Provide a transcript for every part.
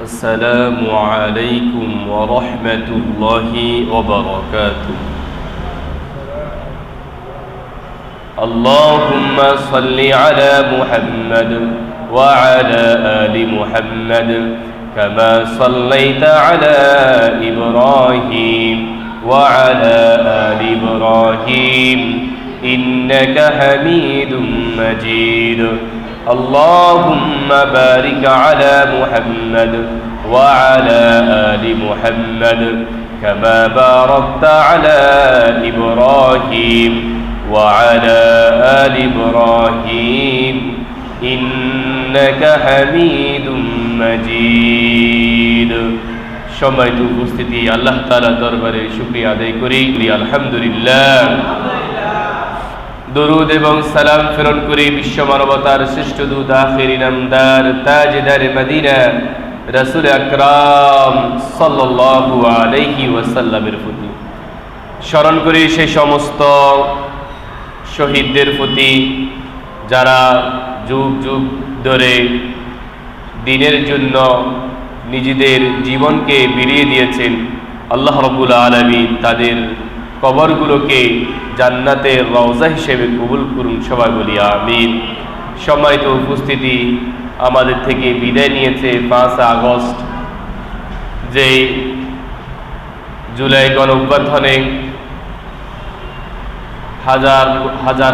السلام عليكم ورحمة الله وبركاته. اللهم صل على محمد وعلى آل محمد كما صليت على إبراهيم وعلى آل إبراهيم إنك حميد مجيد. اللهم بارك على محمد وعلى آل محمد كما باركت على إبراهيم وعلى آل إبراهيم إنك حميد مجيد. সম্মানিত উপস্থিতি, আল্লাহ তাআলার দরবারে শুকরিয়া আদায় করি আলহামদুলিল্লাহ। দরুদ এবং সালাম প্রেরণ করি বিশ্ব মানবতার শ্রেষ্ঠ দূত আখিরি নামদার তাজদার মদিনা রাসূল আকরাম সাল্লাল্লাহু আলাইহি ওয়াসাল্লামের প্রতি। স্মরণ করি সেই সমস্ত শহীদদের প্রতি যারা যুগ যুগ ধরে দ্বীনের জন্য নিজেদের জীবনকে বিলিয়ে দিয়েছেন। আল্লাহ রাব্বুল আলামিন তাদের কবরগুলোকে জান্নাতের রওজা হিসেবে কবুল করুন, সবাই বলি আমিন। সম্মানিত উপস্থিতি, আমাদের থেকে বিদায় নিয়েছে 5 আগস্ট, যে জুলাই গণঅভ্যুত্থানে হাজার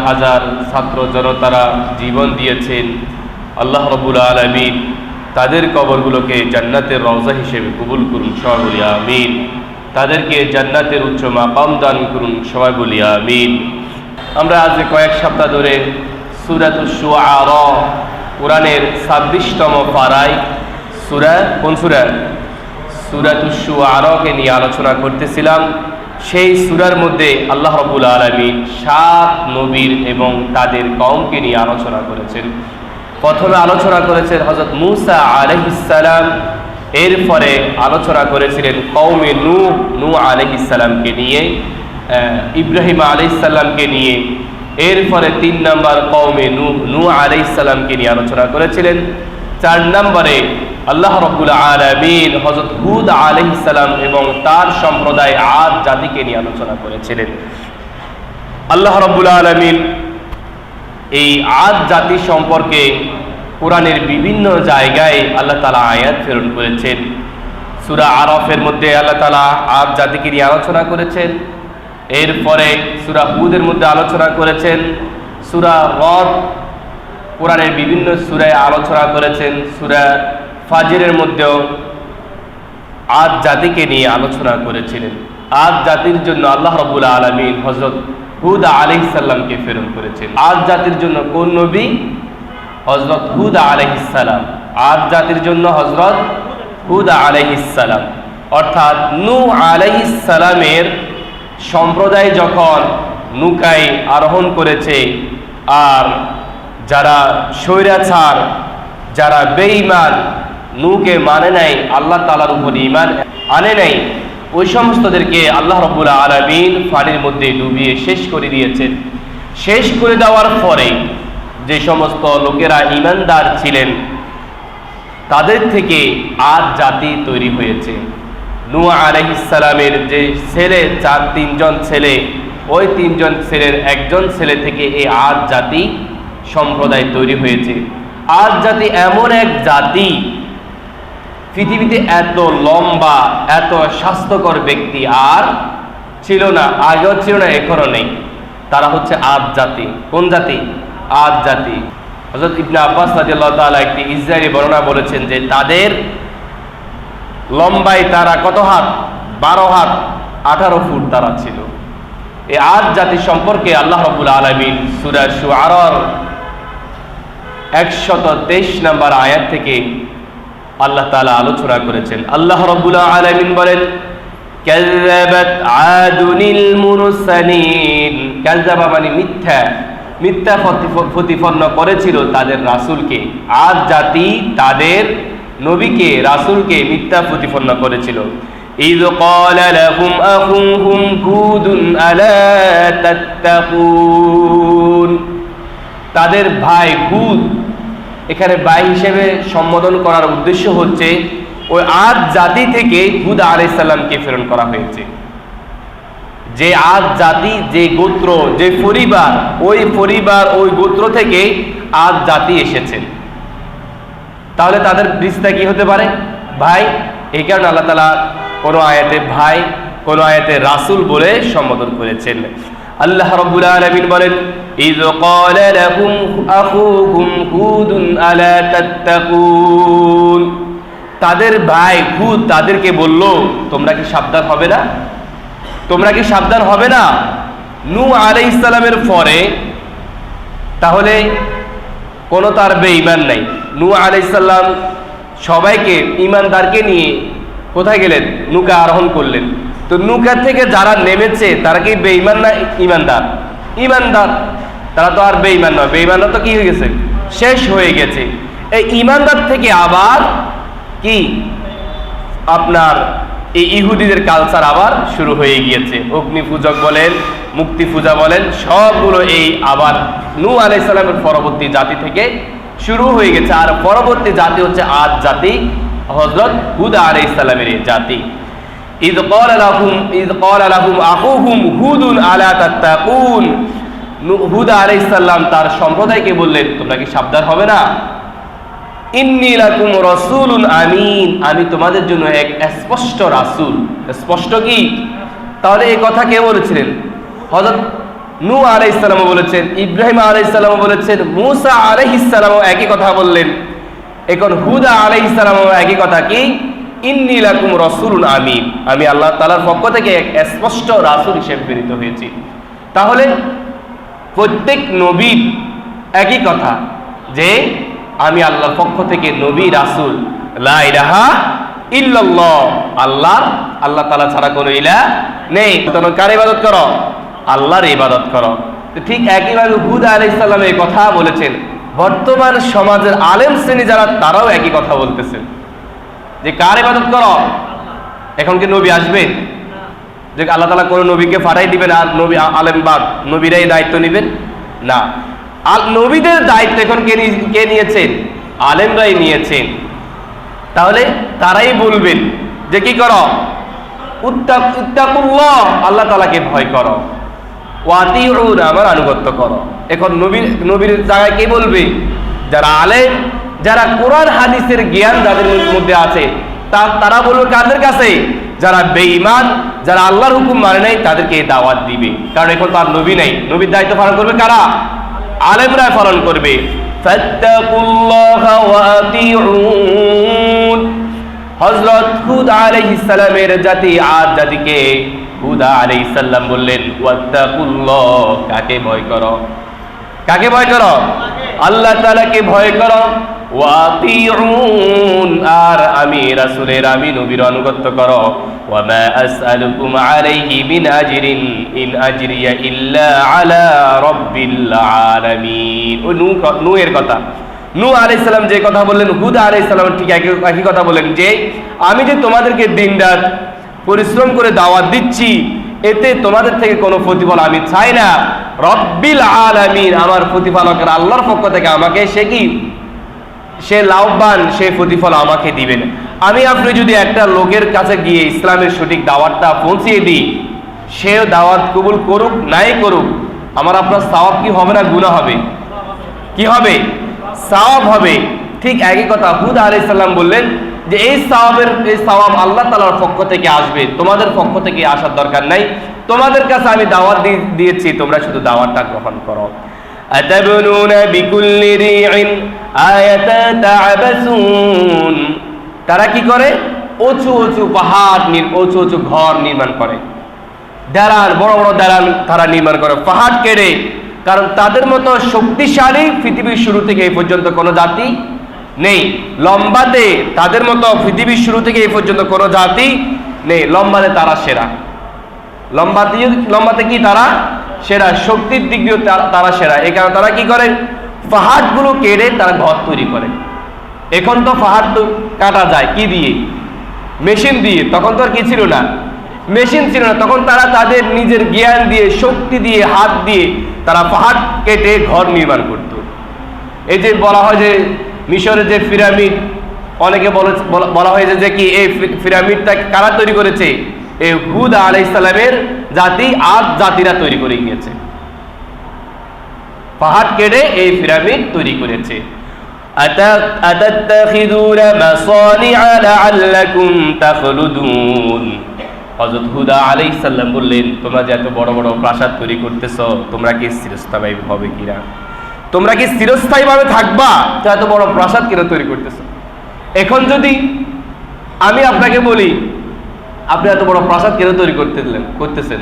হাজার ছাত্র জনতারা জীবন দিয়েছেন। আল্লাহ রাব্বুল আলামিন তাদের কবরগুলোকে জান্নাতের রওজা হিসেবে কবুল করুন, সবাই বলি আমিন। তাদেরকে জান্নাতের উচ্চ মাকাম দান করুন, সবাই বলি আমিন। আমরা আজ কয়েক সপ্তাহ ধরে সূরাতুশ শুআরা, কোরআনের 26তম পারায় কোন সূরা? সূরাতুশ শুআরাকে নিয়ে আলোচনা করতেছিলাম। সেই সূরার মধ্যে আল্লাহ রাব্বুল আলামিন 7 নবীর এবং তাদের কওমকে নিয়ে আলোচনা করেছেন। প্রথমে আলোচনা করেছেন হযরত মূসা আলাইহিস সালাম, এরপরে আলোচনা করেছিলেন কওমে নূহ আলাইহিস সালামকে নিয়ে, ইব্রাহিম আলাইহিস সালামকে নিয়ে, এরপরে 3 নম্বর কওমে নূহ আলাইহিস সালামকে নিয়ে আলোচনা করেছিলেন। 4 নম্বরে আল্লাহ রাব্বুল আলামিন হযরত হুদ আলাইহিস সালাম এবং তার সম্প্রদায় আদ জাতিকে নিয়ে আলোচনা করেছিলেন। আল্লাহ রাব্বুল আলামিন এই আদ জাতি সম্পর্কে কোরআনের বিভিন্ন জায়গায় আল্লাহ তাআলা আয়াত প্রেরণ করেছেন। সূরা আরাফের মধ্যে আল্লাহ তাআলা আদ জাতিকে নিয়ে আলোচনা করেছেন। এরপরে সূরা হুদের মধ্যে আলোচনা করেছেন। সূরা রদ, কোরআনের বিভিন্ন সূরায় আলোচনা করেছেন। সূরা ফাজিরের মধ্যেও আদ জাতিকে নিয়ে আলোচনা করেছিলেন। আদ জাতির জন্য আল্লাহ রাব্বুল আলামিন হযরত হুদ আলাইহিস সালামকে প্রেরণ করেছেন। আদ জাতির জন্য কোন নবী? হযরত হুদ আলাইহিস সালাম। আদ জাতির জন্য হযরত হুদ আলাইহিস সালাম, অর্থাৎ নূহ আলাইহিস সালামের সম্প্রদায় যখন নৌকায় আরোহণ করেছে, আর যারা স্বৈরাচার, যারা বেঈমান, নূহকে মানে নাই, আল্লাহ তাআলার উপর ঈমান আনে নাই, ওই সমস্তদেরকে আল্লাহ রাব্বুল আলামিন পানির মধ্যে ডুবিয়ে শেষ করে দিয়েছেন। শেষ করে দেওয়ার পরে যে সমস্ত লোকেরা ঈমানদার ছিলেন তাদের থেকে আদ জাতি তৈরি হয়েছে। নূহ আলাইহিস সালামের যে ছেলে, 3জন ছেলে, ওই 3জন ছেলের একজন ছেলে থেকে এই আদ জাতি সম্প্রদায় তৈরি হয়েছে। আদ জাতি এমন এক জাতি, পৃথিবীতে এত লম্বা, এত স্বাস্থ্যকর ব্যক্তি আর ছিল না, আগেও ছিল না, এখনো নেই। তারা হচ্ছে আদ জাতি। কোন জাতি? আদ জাতি। হযরত ইবনে আব্বাস রাদিয়াল্লাহু তাআলা একটি ইসরায়েলি বর্ণনা বলেছেন যে তাদের লম্বায় তারা কত হাত? 12 হাত 18 ফুট তারা ছিল। এই আদ জাতি সম্পর্কে আল্লাহ রাব্বুল আলামিন সূরা শুআরার 123 নম্বর আয়াত থেকে আল্লাহ তাআলা আলোচনা করেছেন। আল্লাহ রাব্বুল আলামিন বলেন, কাযাবাত আদুনিল মুরসালিন। কাযাবা মানে মিথ্যা, মিথ্যা প্রতিপন্ন করেছিল তাদের রাসূলকে। আদ জাতি তাদের নবীকে, রাসূলকে মিথ্যা প্রতিপন্ন করেছিল। ইয ক্বালা লাহুম আখুহুম হুদুন আলা তাত্তাকুন। তাদের ভাই হুদ, এখানে ভাই হিসেবে সম্বোধন করার উদ্দেশ্য হচ্ছে ওই আদ জাতি থেকে হুদ আলাইহিস সালামকে প্রেরণ করা হয়েছে। যে আদ জাতি, যে গোত্র, যে পরিবার, ওই গোত্র থেকে আদ জাতি এসেছেন। তাহলে তাদের রিশতা কি হতে পারে? ভাই। এই কারণে আল্লাহ তাআলা কোন আয়াতে ভাই, কোন আয়াতে রাসূল বলে সম্বোধন করেছেন। আল্লাহ রাব্বুল আলামিন বলেন, ইয ক্বালা লাহুম আখুহুম হুদুন আলা তাত্তাকুন। তাদের ভাই হুদ তাদেরকে বলল, তোমরা কি সাবধান হবে না? তোমরা কি সাবধান হবে না? নূহ আলাইহিস সালামের পরে তাহলে কোনো তার বেঈমান নাই। নূহ আলাইহিস সালাম সবাইকে, ইমানদারকে নিয়ে কোথায় গেলেন? নৌকা আরোহণ করলেন। তো নৌকা থেকে যারা নেমেছে তারা কি বেঈমান না ইমানদার? ইমানদার। তারা তো আর বেঈমান নয়। বেঈমানরা তো কি হয়ে গেছে? শেষ হয়ে গেছে। এই ইমানদার থেকে আবার কি আপনার এই ইহুদিদের কালচার আবার শুরু হয়ে গিয়েছে। অগ্নি পূজক বলেন, মুক্তি পূজা বলেন, সবগুলো এই আবার নূহ আলাইহিস সালামের পরবর্তী জাতি থেকে শুরু হয়ে গেছে। আর পরবর্তী জাতি হচ্ছে আদ জাতি, হযরত হুদ আলাইহিস সালামের জাতি। ইয ক্বালা লাহুম আখুহুম হুদুন আলা তাত্তাকুন। হুদ আলাইহিস সালাম তার সম্প্রদায়কে বললেন, তোমরা কি সাবধান হবে না? ইন্নী লাকুম রাসূলুন আমিন। আমি তোমাদের জন্য এক স্পষ্ট রাসূল। স্পষ্ট কি? তাহলে এই কথা কে বলেছিলেন? হযরত নূহ আলাইহিস সালামও বলেছেন, ইব্রাহিম আলাইহিস সালামও বলেছেন, মূসা আলাইহিস সালামও একই কথা বললেন। এখন হুদ আলাইহিস সালামও একই কথা কি? ইন্নী লাকুম রাসূলুন আমিন। আমি আল্লাহ তাআলার পক্ষ থেকে এক স্পষ্ট রাসূল হিসেবে প্রেরিত হয়েছি। তাহলে প্রত্যেক নবীর একই কথা যে আমি আল্লাহর পক্ষ থেকে নবী, রাসূল। লা ইলাহা ইল্লাল্লাহ, আল্লাহ তাআলা ছাড়া কোনো ইলাহ নেই। তোমরা কার ইবাদত করো? আল্লাহর ইবাদত করো। ঠিক একইভাবে হুদ আলাইহিস সালাম এই কথা বলেছেন। বর্তমান সমাজের আলেম শ্রেণী যারা, তারাও একই কথা বলতেছেন যে কার ইবাদত করো? এখন কি নবী আসবে? যে আল্লাহ তাআলা কোনো নবীকে পাঠাই দিবেন আর নবী আলেম বা নবীরাই দায়িত্ব নেবেন? না, নবীদের দায়িত্ব এখন কে নিয়েছেন? আলেমরাই নিয়েছেন। তাহলে তারাই বলবেন যে কি করো? ইত্তাকুল্লাহ, আল্লাহ তাআলাকে ভয় করো, ওয়াতিউন, আমার আনুগত্য করো। এখন নবীর জায়গায় কে বলবে? যারা আলেম, যারা কোরআন হাদিসের জ্ঞান যাদের মধ্যে আছে, তারা বলবে কাদের কাছে? যারা বেঈমান, যারা আল্লাহর হুকুম মানে নাই, তাদেরকে দাওয়াত দিবে। কারণ এখন তো আর নবী নাই। নবীর দায়িত্ব পালন করবে কারা? আলেমরা পালন করবে। ফাত্তাকুল্লাহ ওয়া আতিউন। হযরত হুদ আলাইহিস সালামের জাতি আদ জাতিকে হুদ আলাইহিস সালাম বললেন, ওয়াত্তাকুল্লাহ, কাকে ভয় করো? কাকে ভয় করো? আল্লাহ তাআলাকে ভয় করো। ওয়া আতিউন, আর আমি রাসূলের, আমি নবীর আনুগত্য করো। ওয়া মা আসআলুকুম আলাইহি মিন আজরিন ইন আজরিয়া ইল্লা আলা রাব্বিল আলামিন। ও নূহের কথা। নূহ আলাইহিস সালাম যে কথা বললেন, হুদ আলাইহিস সালাম ঠিক একই কথা বললেন যে আমি যে তোমাদেরকে দিনরাত পরিশ্রম করে দাওয়াত দিচ্ছি, এতে তোমাদের থেকে কোনো প্রতিফল আমি চাই না। রব্বিল আলামিন, আমার প্রতিপালকের আল্লাহর পক্ষ থেকে আমাকে সে লাভবান, সে প্রতিফল আমাকে দিবেন। আমি আপনি যদি একটা লোকের কাছে গিয়ে ইসলামের সঠিক দাওয়াতটা পৌঁছিয়ে দিই, সে দাওয়াত কবুল করুক নাই করুক, আমার আপনার সওয়াব কি হবে না গুনাহ হবে? কি হবে? সওয়াব হবে। ঠিক একই কথা হুদ আলাইহিস সালাম বললেন যে এই সওয়াব আল্লাহ তাআলার পক্ষ থেকে আসবে, তোমাদের পক্ষ থেকে আসার দরকার নাই। তোমাদের কাছে আমি দাওয়াত দিয়েছি, তোমরা শুধু দাওয়াতটা গ্রহণ করো। আতাবনুনা বিকুল্লি রিইন আয়াতান তা'বাসুন। তারা কি করে? উঁচু উঁচু পাহাড়, উঁচু উঁচু ঘর নির্মাণ করে, দালান, বড় বড় দালান তারা নির্মাণ করে পাহাড় কেটে। কারণ তাদের মতো শক্তিশালী পৃথিবীর শুরু থেকে এই পর্যন্ত কোনো জাতি নেই। লম্বাতে তাদের মতো পৃথিবীর শুরু থেকে এই পর্যন্ত কোনো জাতি নেই। লম্বাতে তারা সেরা। লম্বাতে কি তারা সেরা? শক্তির দিক দিয়ে তারা সেরা। এই কারণে তারা কি করে? পাহাড়গুলো কেটে তারা ঘর তৈরি করে। এখন তো পাহাড় তো কাটা যায় কি দিয়ে? মেশিন দিয়ে। তখন তো আর কি ছিল না? মেশিন ছিল না। তখন তারা তাদের নিজের জ্ঞান দিয়ে, শক্তি দিয়ে, হাত দিয়ে তারা পাহাড় কেটে ঘর নির্মাণ করত। এই যে বলা হয় যে মিশরের যে পিরামিড, অনেকে বলা হয়েছে যে কি এই পিরামিডটা কারা তৈরি করেছে? এই হুদ আলাইহিস সালামের জাতি, আদ জাতিরা তৈরি করে গিয়েছে। পাহাড় কেটে এই পিরামিড তৈরি করেছে। আতাত্তাখিযুনা মাসানিআ লাআল্লাকুম তাখলুদুন। হযরত হুদ আলাইহিস সালাম বললেন, তোমরা যে এত বড় বড় প্রাসাদ তৈরি করতেছো, তোমরা কি চিরস্থায়ী হবে কিনা? তোমরা কি চিরস্থায়ীভাবে থাকবা? তো এত বড় প্রাসাদ কেন তৈরি করতেছো? এখন যদি আমি আপনাকে বলি, আপনি এত বড় প্রাসাদ কেন তৈরি করতেছেন?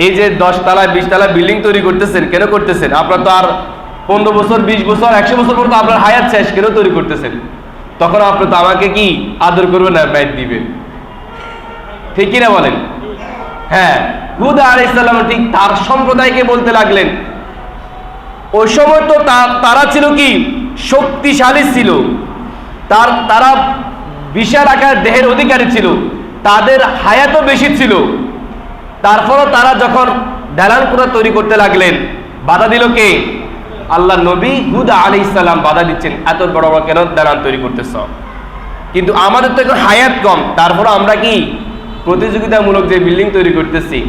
এই যে 10 তলা 20 তলা বিল্ডিং তৈরি করতেছেন, কেন করতেছেন? আপনার তো আর 15 বছর 20 বছর 100 বছর পর্যন্ত আপনার হায়াত শেষ, কেন তৈরি করতেছেন? তখন আপনি তো আমাকে কি আদর করবেন না, ব্যাট দিবেন, ঠিক কিনা বলেন? হ্যাঁ, হুদ আলাইহিস সালাম ঠিক তার সম্প্রদায়কে বলতে লাগলেন, ওই সময় তো তারা ছিল কি শক্তিশালী ছিল, তারা বিশাল আকার দেহের অধিকারী ছিল, তাদের হায়াতও বেশি ছিল। তারপরও তারা যখন দালান কোঠা তৈরি করতে লাগলেন, বাধা দিল কে? আল্লাহ নবী হুদ আলাইহিস সালাম বাধা দিচ্ছেন, এত বড় বড় কেন দালান তৈরি করতেছ? কিন্তু আমাদের তো এখন হায়াত কম, তারপরও আমরা কি প্রতিযোগিতামূলক যে বিল্ডিং তৈরি করতেছি।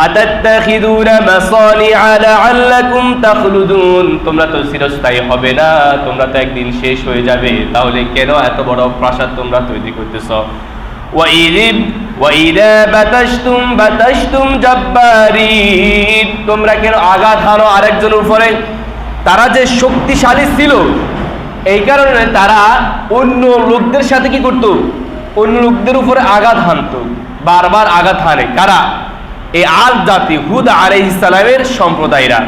আতাত্তাখিযুনা মাসানিআ লাআল্লাকুম তাখলুদুন। তোমরা তো চিরস্থায়ী হবে না, তোমরা তো একদিন শেষ হয়ে যাবে, তাহলে কেন এত বড় প্রাসাদ তোমরা তৈরি করতেছো? ওয়াইদা বাতাশতুম জাব্বারিন। তোমরা কেন আঘাত হানো আরেকজনের উপরে? তারা যে শক্তিশালী ছিল, এই কারণে তারা অন্য লোকদের সাথে কি করত? অন্য লোকদের উপরে আঘাত হানত, বারবার আঘাত হানে। কারা? এই আদ জাতি, হুদ আলাইহিস সালামের সম্প্রদায়রা।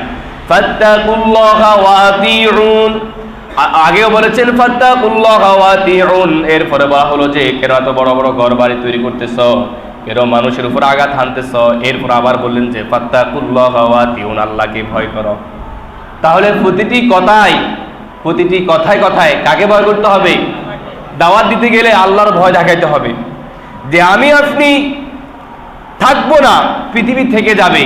ফাত্তাকুল্লাহা ওয়া আতিউন। আগেও বলেছেন ফাত্তাকুল্লাহা ওয়া আতিউন, এরপরে বলা হলো যে কেন এত বড় বড় ঘরবাড়ি তৈরি করতেছ, কেন মানুষের উপর আঘাত হানতেছ? এরপর আবার বললেন যে ফাত্তাকুল্লাহা ওয়া আতিউন, আল্লাহকে ভয় করো। তাহলে প্রতিটি কথায় কথায় কাকে ভয় করতে হবে? দাওয়াত দিতে গেলে আল্লাহর ভয় দেখাইতে হবে, যে আমি আপনি থাকবো না, পৃথিবী থেকে যাবে,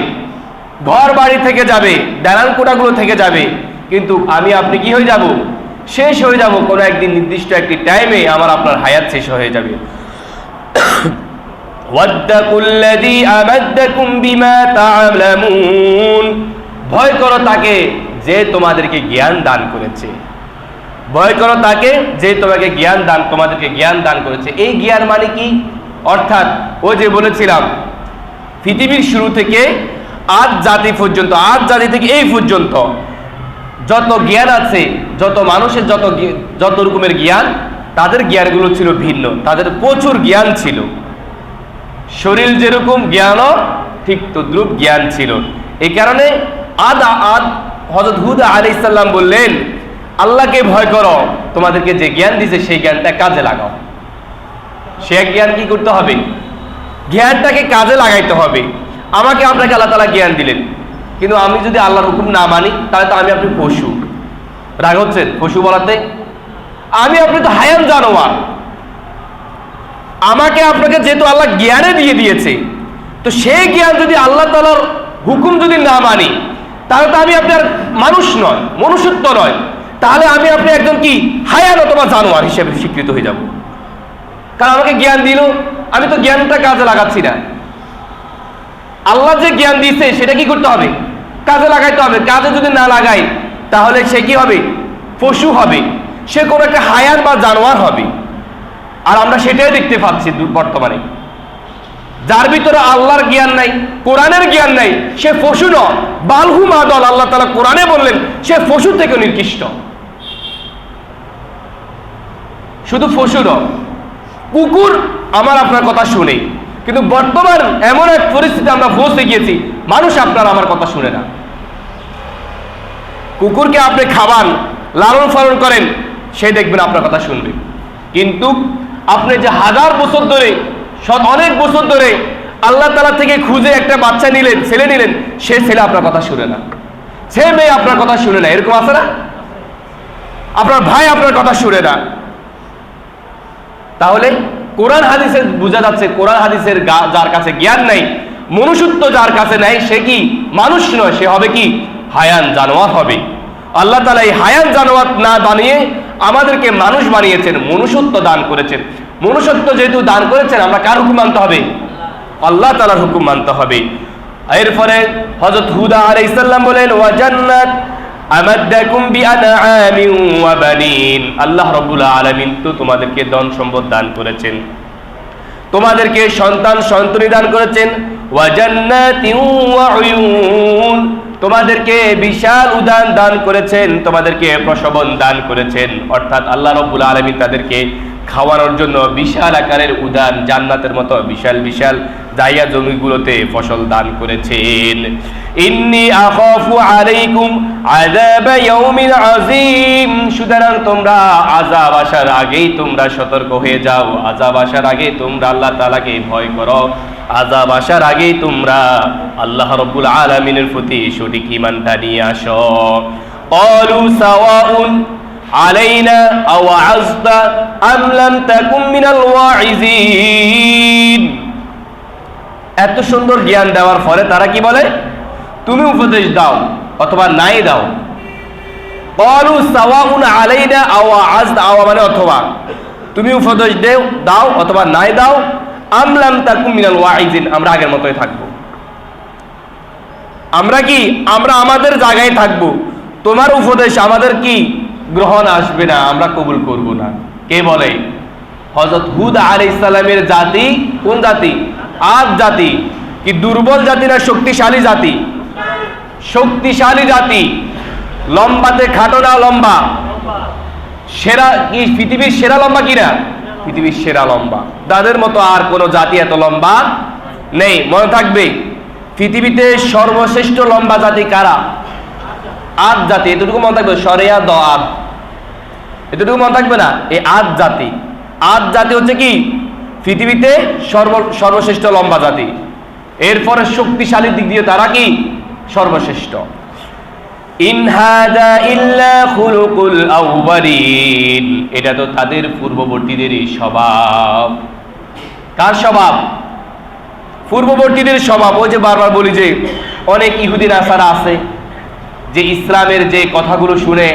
ঘর বাড়ি থেকে যাবে, দালান কোঠাগুলো থেকে যাবে, কিন্তু আমি আপনি কি হয়ে যাব? শেষ হয়ে যাব। কোনো একদিন নির্দিষ্ট একটি টাইমে আমার আপনার হায়াত শেষ হয়ে যাবে। ওয়াত্তাকুল্লাযী আমাদ্দাকুম বিমা তা'লামুন। ভয় করো তাকে যে তোমাদেরকে জ্ঞান দান করেছে। ভয় করো তাকে যে তোমাদেরকে জ্ঞান দান করেছে। এই জ্ঞান মানে কি? অর্থাৎ ও যে বলেছিলাম পৃথিবীর শুরু থেকে আদ জাতি পর্যন্ত, আদ জাতি থেকে এই পর্যন্ত যত জ্ঞান আছে, যত মানুষের যত রকমের জ্ঞান, তাদের জ্ঞানগুলো ছিল ভিন্ন। তাদের প্রচুর জ্ঞান ছিল, শরীর যেরকম জ্ঞানও ঠিক তদ্রূপ জ্ঞান ছিল। এই কারণে হযরত হুদ আলাইহিস সালাম বললেন, আল্লাহকে ভয় করো, তোমাদেরকে যে জ্ঞান দিয়েছে সেই জ্ঞানটা কাজে লাগাও। সে জ্ঞান কি করতে হবে? জ্ঞানটাকে কাজে লাগাইতে হবে। আমাকে আপনাকে আল্লাহ তাআলা জ্ঞান দিলেন, কিন্তু আমি যদি আল্লাহর হুকুম না মানি, তাহলে তো আমি আপনি পশু। রাগ হচ্ছেন পশু বলাতে? আমি আপনি তো হায়ান জানোয়ার। আমাকে আপনাকে যেহেতু আল্লাহ জ্ঞানে দিয়ে দিয়েছে, তো সেই জ্ঞান যদি আল্লাহ তাআলার হুকুম যদি না মানি, তাহলে তো আমি আপনার মানুষ নয়, মনুষ্যত্ব নয়, তাহলে আমি আপনি একজন কি হায়ান অথবা জানোয়ার হিসেবে স্বীকৃত হয়ে যাব। কারণ আমাকে জ্ঞান দিল, আমি তো জ্ঞানটা কাজে লাগাচ্ছি না। আল্লাহ যে জ্ঞান দিয়েছে সেটা কি করতে হবে? কাজে লাগাইতে হবে। কাজে যদি না লাগাই, তাহলে সে কি হবে? পশু হবে, সে কোনো একটা হায়ান বা জানোয়ার হবে। আর আমরা সেটাই দেখতে পাচ্ছি বর্তমানে। যার ভিতরে আল্লাহর জ্ঞান নাই, কোরআনের জ্ঞান নাই, সে পশু নয়, বালহুম আদল। আল্লাহ তাআলা কোরআনে বললেন সে পশু থেকে নিকৃষ্ট। শুধু পশু নয়, কুকুর আমার আপনার কথা শুনে, কিন্তু বর্তমান এমন এক পরিস্থিতি আমরা পৌঁছে গিয়েছি, মানুষ আপনার আমার কথা শুনে না। কুকুরকে আপনি খাবার লালন পালন করেন, সে দেখবেন আপনার কথা শুনবে, কিন্তু আপনি যে হাজার বছর ধরে, অনেক বছর ধরে আল্লাহ তাআলা থেকে খুঁজে একটা বাচ্চা নিলেন, ছেলে নিলেন, সে ছেলে আপনার কথা শুনে না, সে মেয়ে আপনার কথা শুনে না। এরকম আছে না? আপনার ভাই আপনার কথা শুনে না। তাহলে কোরআন হাদিসে বোঝা যাচ্ছে, কোরআন হাদিসের যার কাছে জ্ঞান নাই, মনুষ্যত্ব যার কাছে নাই, সে কি মানুষ নয়, সে হবে কি হায়ান জানোয়ার হবে। আল্লাহ তাআলা এই হায়াত জানোয়ার না বানিয়ে আমাদেরকে মানুষ বানিয়েছেন, মনুষ্যত্ব দান করেছেন। মনুষ্যত্ব যেহেতু দান করেছেন, আমরা কার হুকুম মানতে হবে? আল্লাহ তাআলার হুকুম মানতে হবে। এরপরে হযরত হুদা আলাইহিস সালাম বলেন, ওয়া জান্নাত আমাদাকুম বিআনআমিন ওয়া বানিন। আল্লাহ রাব্বুল আলামিন তো তোমাদেরকে ধন সম্পদ দান করেছেন, তোমাদেরকে সন্তান সন্ততি দান করেছেন। ওয়া জান্নাতিন ওয়া উয়ুন, তোমাদেরকে বিশাল উদ্যান দান করেছেন, তোমাদেরকে প্রসবন দান করেছেন। অর্থাৎ আল্লাহ রাব্বুল আলামিন তাদেরকে খাওয়ানোর জন্য বিশাল আকারের উদ্যান, জান্নাতের মতো বিশাল বিশাল জায়গা জমিগুলোতে ফসল দান করেছেন। ইন্নী আখাফু আলাইকুম আযাব ইয়াউমিন আযীম, সুতরাং তোমরা আযাব আসার আগেই তোমরা সতর্ক হয়ে যাও, আযাব আসার আগে তোমরা আল্লাহ তাআলাকে ভয় করো, আযাব আসার আগেই তোমরা আল্লাহ রাব্বুল আলামিনের প্রতি সঠিক ঈমানটা নিয়ে আসো। ক্বালু সাওয়াউন আলাইনা আও আযতা আম লাম তাকুম মিনাল ওয়াইজিন। এত সুন্দর জ্ঞান দেওয়ার ফলে তারা কি বলে? তুমি উপদেশ দাও অথবা নাই দাও। ক্বালু সাওয়াউন আলাইনা আও আযতা, আও মানে অথবা, তুমি উপদেশ দাও অথবা নাই দাও। আম লাম তাকুম মিনাল ওয়াইজিন, আমরা আগের মতোই থাকবো। আমরা কি? আমরা আমাদের জায়গায় থাকবো, তোমার উপদেশ আমাদের কি গ্রহণ আসবে না, আমরা কবুল করব না। কে বলে? হযরত হুদ আলাইহিস সালামের জাতি। কোন জাতি? আদ জাতি। কি দুর্বল জাতি না শক্তিশালী জাতি? শক্তিশালী জাতি। লম্বাতে খাটো না লম্বা? সেরা কি পৃথিবীর সেরা লম্বা কিনা? পৃথিবীর সেরা লম্বা। তাদের মতো আর কোন জাতি এত লম্বা নেই। মনে থাকবে, পৃথিবীতে সর্বশ্রেষ্ঠ লম্বা জাতি কারা? আদ জাতি। এতটুকু মনে থাকবে, সরেয়া দ আদ, এতটুকু মনে থাকবে না? এই আদ জাতি। আদ জাতি হচ্ছে কি পৃথিবীতে সর্বশ্রেষ্ঠ লম্বা জাতি। এরপরে শক্তিশালী দিক দিয়ে তারা কি সর্বশ্রেষ্ঠ। ইন হাযা ইল্লা খুলুকুল আউয়ালিন, এটা তো তাদের পূর্ববর্তীদেরই স্বভাব। কার স্বভাব? পূর্ববর্তীদের স্বভাব। ওই যে বারবার বলি যে অনেক ইহুদি নাসারা আছে যে ইসলামের যে কথাগুলো শুনে,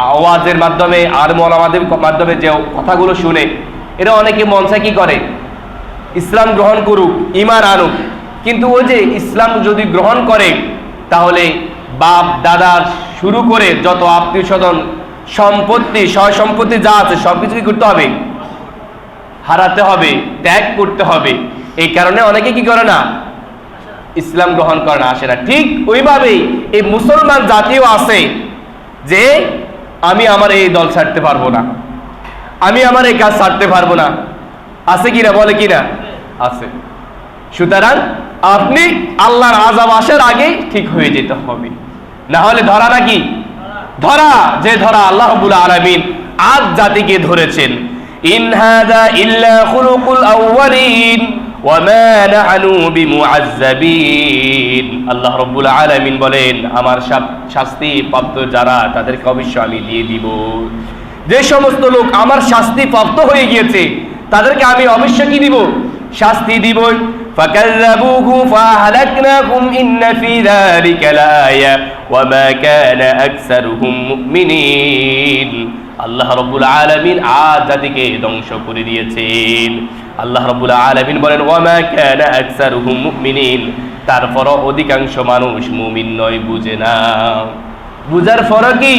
আওয়াজের মাধ্যমে আর ওলামাদের মাধ্যমে যে কথাগুলো শুনে, এরা অনেকে মন চায় কি করে? ইসলাম গ্রহণ করুক, ঈমান আনুক। কিন্তু ওই যে ইসলাম যদি গ্রহণ করে, তাহলে বাপ দাদা শুরু করে যত আত্মীয় স্বজন, সম্পত্তি, সয় সম্পত্তি যা আছে সবকিছু কি করতে হবে? হারাতে হবে, ত্যাগ করতে হবে। এই কারণে অনেকে কি করে না? ইসলাম গ্রহণ করে না, আসে না। ঠিক ওইভাবেই এই মুসলমান জাতিও আছে যে আমি আমার এই দল ছাড়তে পারবো না, আমি আমার এই কাজ ছাড়তে পারবো না। আছে কিনা? বলে কিনা? আছে। সুতরাং আপনি আল্লাহর আযাব আসার আগে ঠিক হয়ে যেতে হবে, না হলে ধরা নাকি ধরা, যে ধরা আল্লাহ রাব্বুল আলামিন আদ জাতিকে ধরেছেন। ইন হাযা ইল্লা খুলুকুল আউয়ালিন ওয়া মা নাহনু বিমুআযযাবিন। আল্লাহ রাব্বুল আলামিন বলেন, আমার শাস্তি প্রাপ্ত যারা, তাদেরকে অবশ্যই আমি দিয়ে দিব। যে সমস্ত লোক আমার শাস্তি প্রাপ্ত হয়ে গিয়েছে, তাদেরকে আমি অবশ্যই কি দিব? শাস্তি দিব। ফাকাযযাবুহু ফাআহলাকনাহুম ইন্না ফি যালিকা লাআয়া ওয়া মা কানা আকসারুহুম মুমিনিন। আল্লাহ রাব্বুল আলামিন আদ জাতিকে ধ্বংস করে দিয়েছেন। আল্লাহ রাব্বুল আলামিন বলেন, ওয়া মা কানা আকসারুহুম মুমিনিন, তারপরও অধিকাংশ মানুষ মুমিন নয়, বুঝে না। বুঝার ফরক কি?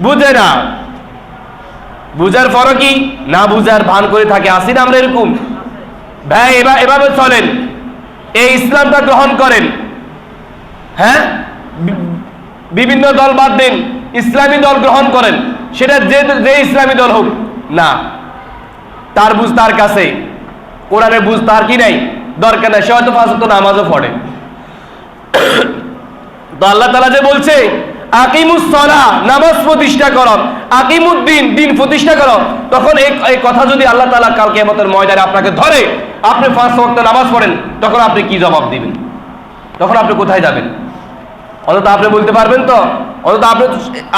বুঝে না। বুঝার ফরক কি? না বুঝার ভান করে থাকে। আসি না আমরা এরকম? ভাই এভাবে চলেন, এই ইসলামটা গ্রহণ করেন, হ্যাঁ, বিভিন্ন দল বাদ দেন, ইসলামী দল গ্রহণ করেন। সেটা যে ইসলামী দল হোক না, তার বুঝ তার কাছে, কোরআনের বুঝ তার কি নাই, দরকার নাই। সে হয়তো 5 ওয়াক্ত নামাজও পড়ে। তো আল্লাহ তাআলা যে বলছে আকিমুস সালাহ, নামাজ প্রতিষ্ঠা করো, আকিমুদ্দিন, দিন প্রতিষ্ঠা করো, তখন এই কথা যদি আল্লাহ তাআলা কাল কিয়ামতের ময়দানে আপনাকে ধরে, আপনি 5 ওয়াক্ত নামাজ পড়েন, তখন আপনি কি জবাব দিবেন? তখন আপনি কোথায় যাবেন? অন্তত আপনি বলতে পারবেন তো? অন্তত আপনি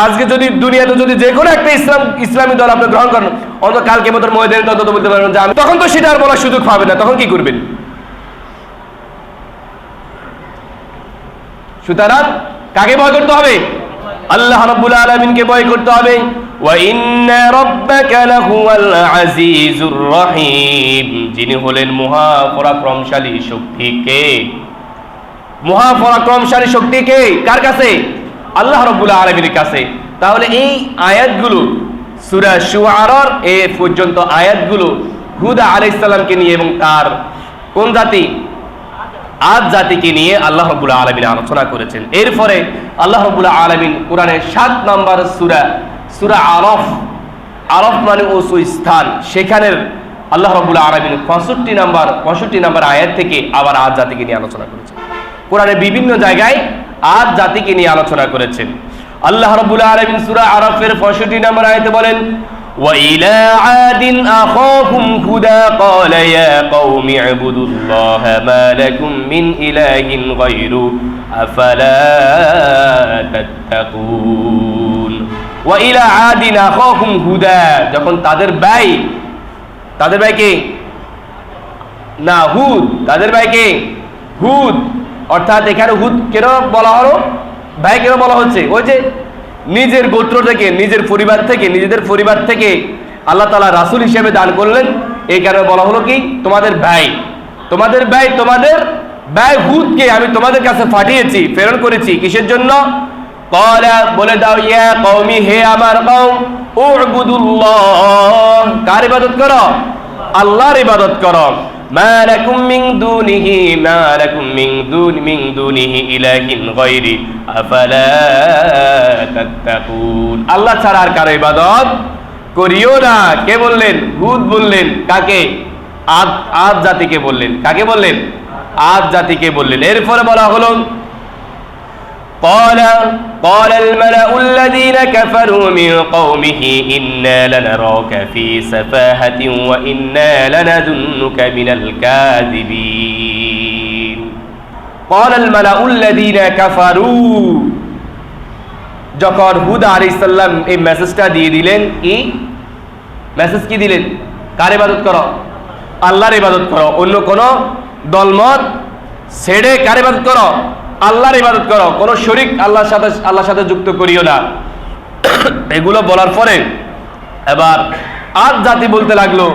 আজকে যদি দুনিয়াতে যদি যে কোনো একটা ইসলামী দল আপনি গ্রহণ করেন, অন্তত কাল কিয়ামতের ময়দানে তত বলতে পারবেন যে আমি, তখন তো সেটা আর বলার সুযোগ পাবেন না। তখন কি করবেন? সুতরাং কাকে ভয় করতে হবে? আল্লাহ রাব্বুল আলামিনকে ভয় করতে হবে। ওয়া ইন্না রাব্বাকা লাহুয়াল আজিজুর রহিম, যিনি হলেন মহাপরাক্রমশালী শক্তি। কে মহাপরাক্রমশালী শক্তি? কে? কার কাছে? আল্লাহ রাব্বুল আলামিনের কাছে। তাহলে এই আয়াতগুলো সূরা শুআরার এ পর্যন্ত আয়াতগুলো হুদ আলাইহিস সালামকে নিয়ে এবং তার কোন জাতি? আদ জাতিকে নিয়ে আল্লাহ রাব্বুল আলামিন আলোচনা করেছেন। এরপরে আল্লাহ রাব্বুল আলামিন কোরআনের 7 নম্বর সূরা আরাফ, আরাফ মানে উঁচু স্থান, সেখানের আল্লাহ রাব্বুল আলামিন 65 নম্বর আয়াত থেকে আবার আদ জাতিকে নিয়ে আলোচনা করেছেন। কোরআনের বিভিন্ন জায়গায় আদ জাতিকে নিয়ে আলোচনা করেছেন। আল্লাহ রাব্বুল আলামিন সূরা আরাফের 65 নম্বর আয়াতে বলেন, وَإِلَى عَادٍ أَخَاهُمْ هُودًا قَالَ يَا قَوْمِ اعْبُدُوا اللَّهَ مَا لَكُمْ مِنْ إِلَٰهٍ غَيْرُهُ أَفَلَا تَتَّقُونَ وَإِلَى عَادٍ أَخَاهُمْ هُودًا, যখন তাদের ভাই কে? না, হুদ। তাদের ভাই কে? হুদ। অর্থাৎ এখানে হুদ কেন বলা হলো, ভাই কেন বলা হচ্ছে? ওই যে নিজের গোত্র থেকে, নিজের পরিবার থেকে, নিজেদের পরিবার থেকে আল্লাহ তাআলা রাসূল হিসেবে দান করলেন, এই কারণে বলা হলো কি তোমাদের ভাই হুদকে আমি তোমাদের কাছে পাঠিয়েছি, প্রেরণ করেছি। কিসের জন্য? ক্বালা, বলে দাও, ইয়া কওমি, হে আমার কওম, উবুদুল্লাহ, কার ইবাদত করো? আল্লাহর ইবাদত করো। মা লাকুম মিন দুনিহি ইলাহিন গায়রি আফালা তাত্তাকুন, আল্লাহ ছাড়া আর কারো ইবাদত করিও না। কে বললেন? হুদ বললেন। কাকে? আদ জাতিকে বললেন। কাকে বললেন? আদ জাতিকে বললেন। এরপরে বলা হলো, قال الملأ الذين كفروا من قومه إنا لنراك في سفاهة وإنا لنظنك من الكاذبين قال الملأ الذين كفروا, যখন হুদ আলাইহিস সালাম এই মেসেজটা দিয়ে দিলেন, কি মেসেজ কি দিলেন? কার ইবাদত করো? আল্লাহর ইবাদত করো। অন্য কোন দলমত ছেড়ে কার ইবাদত করো? আল্লাহর ইবাদত করো। কোন শরীক আল্লাহর সাথে যুক্ত করিও না। এগুলো বলার পরে এবার আদ জাতি বলতে লাগলো,